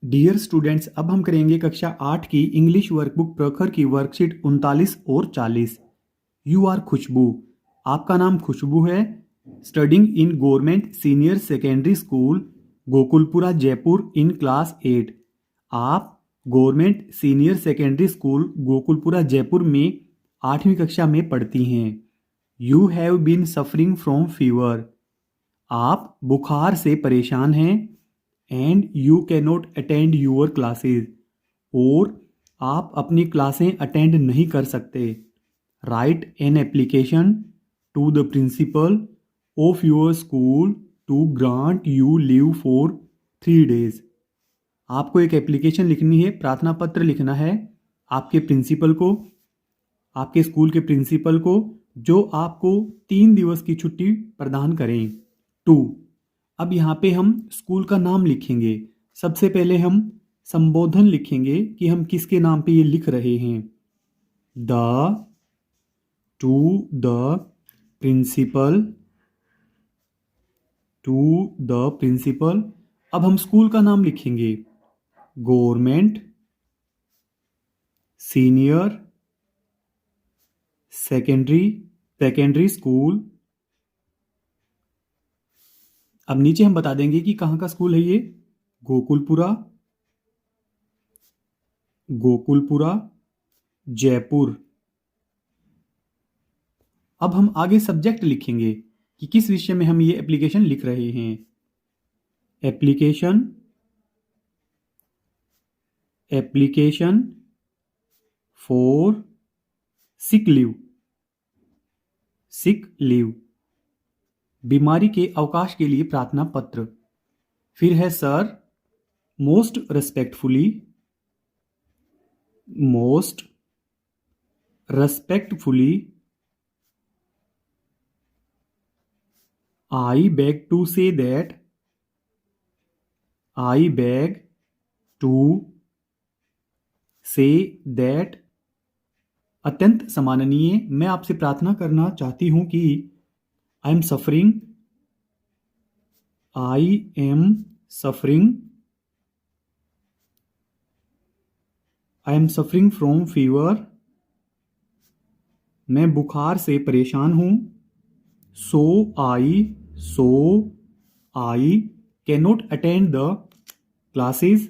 Dear students, अब हम करेंगे कक्षा 8 की इंग्लिश वर्कबुक प्रखर की वर्कशीट 39 और 40। You are Khushboo. आपका नाम खुशबू है। Studying in government senior secondary school Gokulpura Jaipur in class 8। आप government senior secondary school Gokulpura Jaipur में 8वीं कक्षा में पढ़ती हैं। You have been suffering from fever. आप बुखार से परेशान हैं। And you can not attend your classes. और आप अपनी क्लासें अटेंड नहीं कर सकते। Write an application to the principal of your school to grant you leave for 3 days। आपको एक एप्लीकेशन लिखनी है, प्रार्थना पत्र लिखना है आपके प्रिंसिपल को, आपके स्कूल के प्रिंसिपल को, जो आपको 3 दिवस की छुट्टी प्रदान करें। 2। अब यहाँ पे हम स्कूल का नाम लिखेंगे। सबसे पहले हम संबोधन लिखेंगे कि हम किसके नाम पे ये लिख रहे हैं। To the principal, to the principal. अब हम स्कूल का नाम लिखेंगे। Government senior secondary school. अब नीचे हम बता देंगे कि कहाँ का स्कूल है ये। गोकुलपुरा जयपुर। अब हम आगे सब्जेक्ट लिखेंगे कि किस विषय में हम ये एप्लीकेशन लिख रहे हैं। Application for sick leave. बीमारी के अवकाश के लिए प्रार्थना पत्र। फिर है sir, most respectfully I beg to say that अत्यंत सम्माननीय, मैं आपसे प्रार्थना करना चाहती हूं कि I am suffering from fever। मैं बुखार से परेशान हूं। So I cannot attend the classes।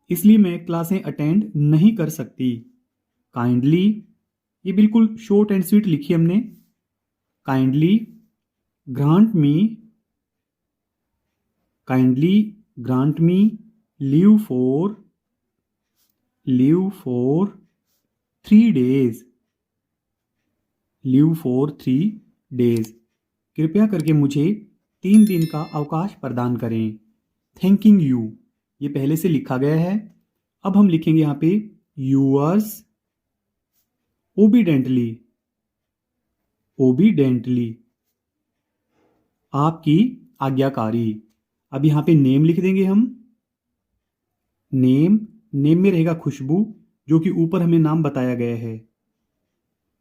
इसलिए मैं क्लासें अटेंड नहीं कर सकती। काइंडली, ये बिल्कुल शॉर्ट एंड स्वीट लिखी हमने। Kindly grant me leave for 3 days। कृपया करके मुझे 3 दिन का अवकाश प्रदान करें। थैंकिंग यू, ये पहले से लिखा गया है। अब हम लिखेंगे यहाँ पे यूअर्स ओबीडेंटली, आपकी आज्ञाकारी। अब यहाँ पे नेम लिख देंगे हम। नेम में रहेगा खुशबू, जो कि ऊपर हमें नाम बताया गया है,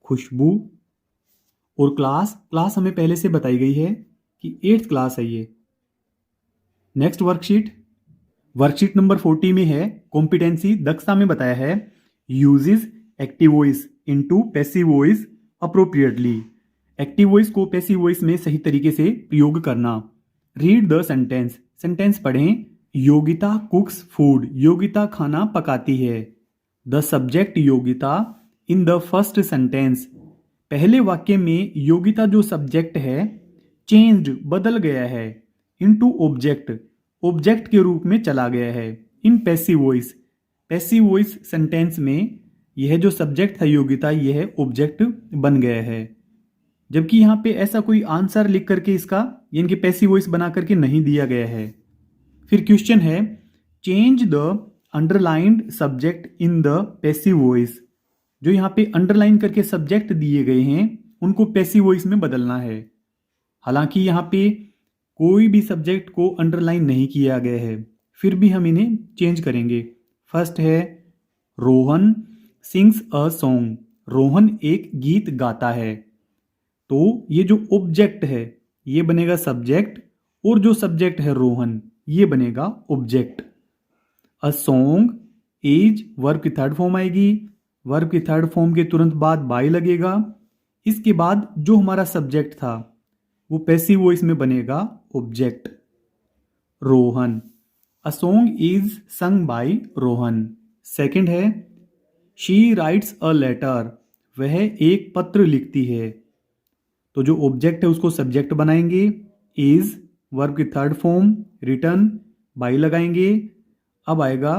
खुशबू। और क्लास हमें पहले से बताई गई है कि 8th क्लास है ये। नेक्स्ट वर्कशीट नंबर 40 में है कॉम्पिटेंसी, दक्षता में बताया है uses active voice into passive voice appropriately. Active voice को पैसिव वॉइस में सही तरीके से प्रयोग करना। रीड द सेंटेंस पढ़ें। योगिता कुक्स फूड, योगिता खाना पकाती है। The subject Yogita in the first sentence, पहले वाक्य में योगिता जो सब्जेक्ट है चेंज्ड, बदल गया है, इनटू ऑब्जेक्ट के रूप में चला गया है। इन पैसिव वॉइस सेंटेंस में यह जो सब्जेक्ट था योगिता, यह ऑब्जेक्ट बन गया है। जबकि यहाँ पे ऐसा कोई आंसर लिख करके इसका यानी कि पैसिव वॉइस बना करके नहीं दिया गया है। फिर क्वेश्चन है change the underlined subject in the passive voice. जो यहाँ पे अंडरलाइन करके सब्जेक्ट दिए गए हैं उनको पैसिव वॉइस में बदलना है। हालांकि यहाँ पे कोई भी सब्जेक्ट को अंडरलाइन नहीं किया गया है, फिर भी हम इन्हें चेंज करेंगे। फर्स्ट है Rohan sings a song. Rohan एक गीत गाता है। तो ये जो ऑब्जेक्ट है ये बनेगा सब्जेक्ट, और जो सब्जेक्ट है रोहन ये बनेगा object. A song is verb की थर्ड फॉर्म आएगी। वर्ब की थर्ड फॉर्म के तुरंत बाद बाई लगेगा। इसके बाद जो हमारा सब्जेक्ट था वो पैसिव वॉइस में बनेगा object. Rohan, a song is sung by Rohan. Second है शी राइट्स अ लेटर, वह एक पत्र लिखती है। तो जो ऑब्जेक्ट है उसको सब्जेक्ट बनाएंगे। इज वर्ब की थर्ड फॉर्म, रिटर्न बाई लगाएंगे। अब आएगा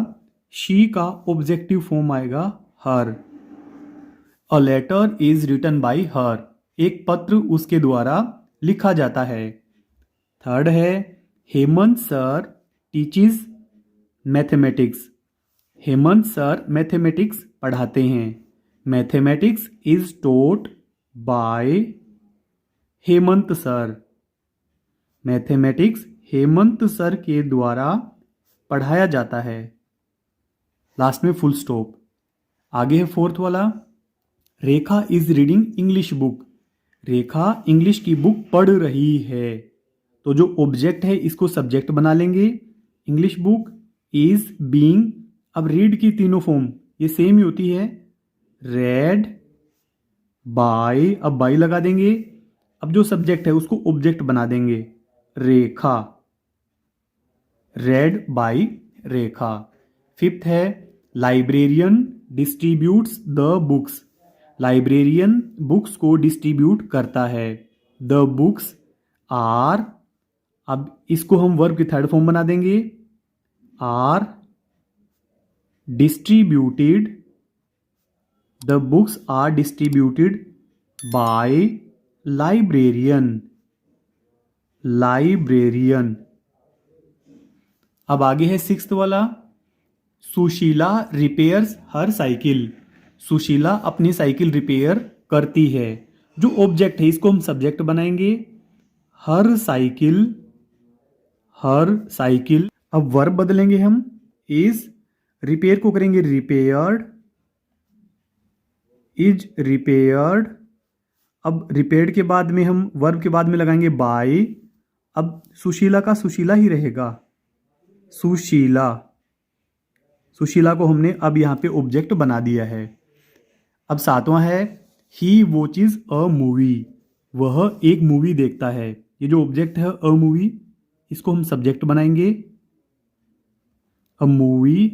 शी का ऑब्जेक्टिव फॉर्म आएगा her. A letter is written by her, एक पत्र उसके द्वारा लिखा जाता है। थर्ड है Hemant sir teaches mathematics, Hemant sir mathematics पढ़ाते हैं। Mathematics is taught by Hemant sir, mathematics Hemant sir के द्वारा पढ़ाया जाता है। लास्ट में फुल स्टॉप। आगे है फोर्थ वाला, Rekha is reading English book, Rekha English की बुक पढ़ रही है। तो जो ऑब्जेक्ट है इसको सब्जेक्ट बना लेंगे। इंग्लिश बुक इज बीइंग, अब रीड की तीनों फॉर्म ये सेम ही होती है। रेड बाय, अब बाय लगा देंगे। अब जो सब्जेक्ट है उसको ऑब्जेक्ट बना देंगे, रेखा, रेड बाय रेखा। फिफ्थ है librarian distributes the books, librarian books को डिस्ट्रीब्यूट करता है। द बुक्स आर, अब इसको हम वर्ब की थर्ड फॉर्म बना देंगे, are distributed, the books are distributed by librarian, librarian. अब आगे है सिक्स्थ वाला, Sushila repairs her cycle, Sushila अपनी साइकिल रिपेयर करती है। जो ऑब्जेक्ट है इसको हम सब्जेक्ट बनाएंगे, हर साइकिल, हर साइकिल। अब वर्ब बदलेंगे हम, इज रिपेयर को करेंगे रिपेयर्ड, इज रिपेयर्ड। अब रिपेयर्ड के बाद में हम वर्ब के बाद में लगाएंगे बाय। अब सुशीला का सुशीला ही रहेगा, सुशीला, सुशीला को हमने अब यहां पे ऑब्जेक्ट बना दिया है। अब सातवां है ही वॉचेज अ मूवी, वह एक मूवी देखता है। ये जो ऑब्जेक्ट है अ मूवी, इसको हम सब्जेक्ट बनाएंगे। A movie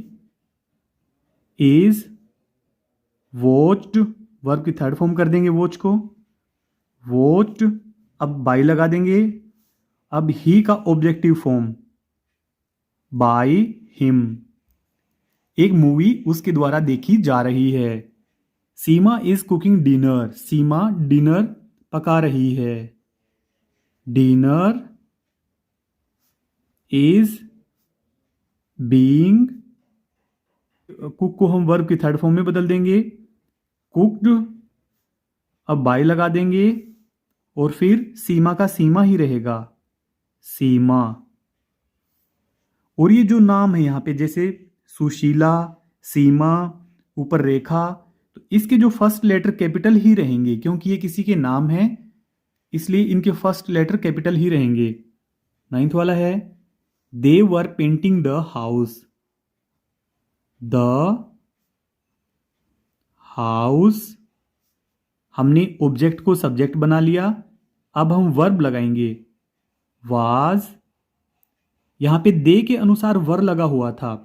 is watched, verb की थर्ड फॉर्म कर देंगे वॉच को, वॉच्ड। अब बाय लगा देंगे। अब ही का ऑब्जेक्टिव फॉर्म, बाय हिम, एक मूवी उसके द्वारा देखी जा रही है। Seema is cooking dinner, Seema dinner पका रही है। डिनर इज बीइंग, कुक को हम वर्ब की थर्ड फॉर्म में बदल देंगे, कुक्ड। अब बाय लगा देंगे और फिर सीमा का सीमा ही रहेगा, सीमा। और ये जो नाम है यहां पे जैसे सुशीला, सीमा, ऊपर रेखा, तो इसके जो फर्स्ट लेटर कैपिटल ही रहेंगे क्योंकि ये किसी के नाम है, इसलिए इनके फर्स्ट लेटर कैपिटल ही रहेंगे। नाइन्थ वाला है they were painting the house, the house, हमने ऑब्जेक्ट को सब्जेक्ट बना लिया। अब हम वर्ब लगाएंगे, वाज। यहां पे दे के अनुसार वर लगा हुआ था,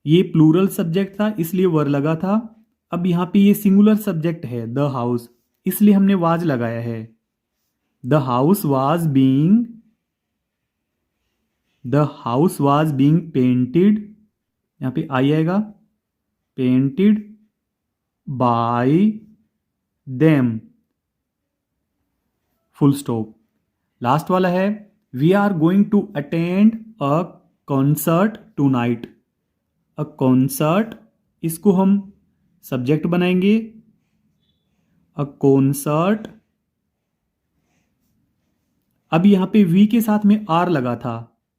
ये प्लूरल सब्जेक्ट था इसलिए वर लगा था। अब यहां पे ये सिंगुलर सब्जेक्ट है द हाउस, इसलिए हमने वाज लगाया है। The house was being, the house was being painted, यहां पे आई आएगा, painted by them, full stop. Last वाला है we are going to attend a concert tonight, a concert, इसको हम सब्जेक्ट बनाएंगे, अ कॉन्सर्ट। अब यहां पे वी के साथ में आर लगा था,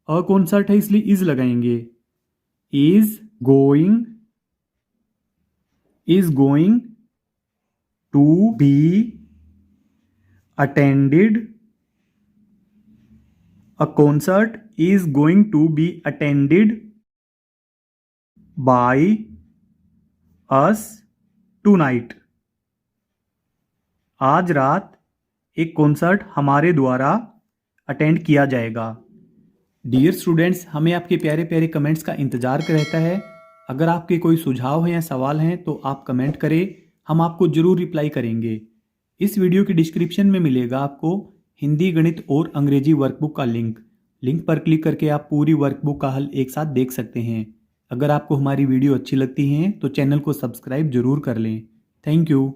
अ कॉन्सर्ट है इसलिए इज लगाएंगे, is going, is going to be attended. A concert is going to be attended by us tonight. आज रात एक कॉन्सर्ट हमारे द्वारा अटेंड किया जाएगा। डियर स्टूडेंट्स, हमें आपके प्यारे प्यारे कमेंट्स का इंतज़ार रहता है। अगर आपके कोई सुझाव हैं या सवाल हैं तो आप कमेंट करें, हम आपको ज़रूर रिप्लाई करेंगे। इस वीडियो की डिस्क्रिप्शन में मिलेगा आपको हिंदी, गणित और अंग्रेजी वर्कबुक का लिंक पर क्लिक करके आप पूरी वर्कबुक का हल एक साथ देख सकते हैं। अगर आपको हमारी वीडियो अच्छी लगती है तो चैनल को सब्सक्राइब जरूर कर लें। Thank you.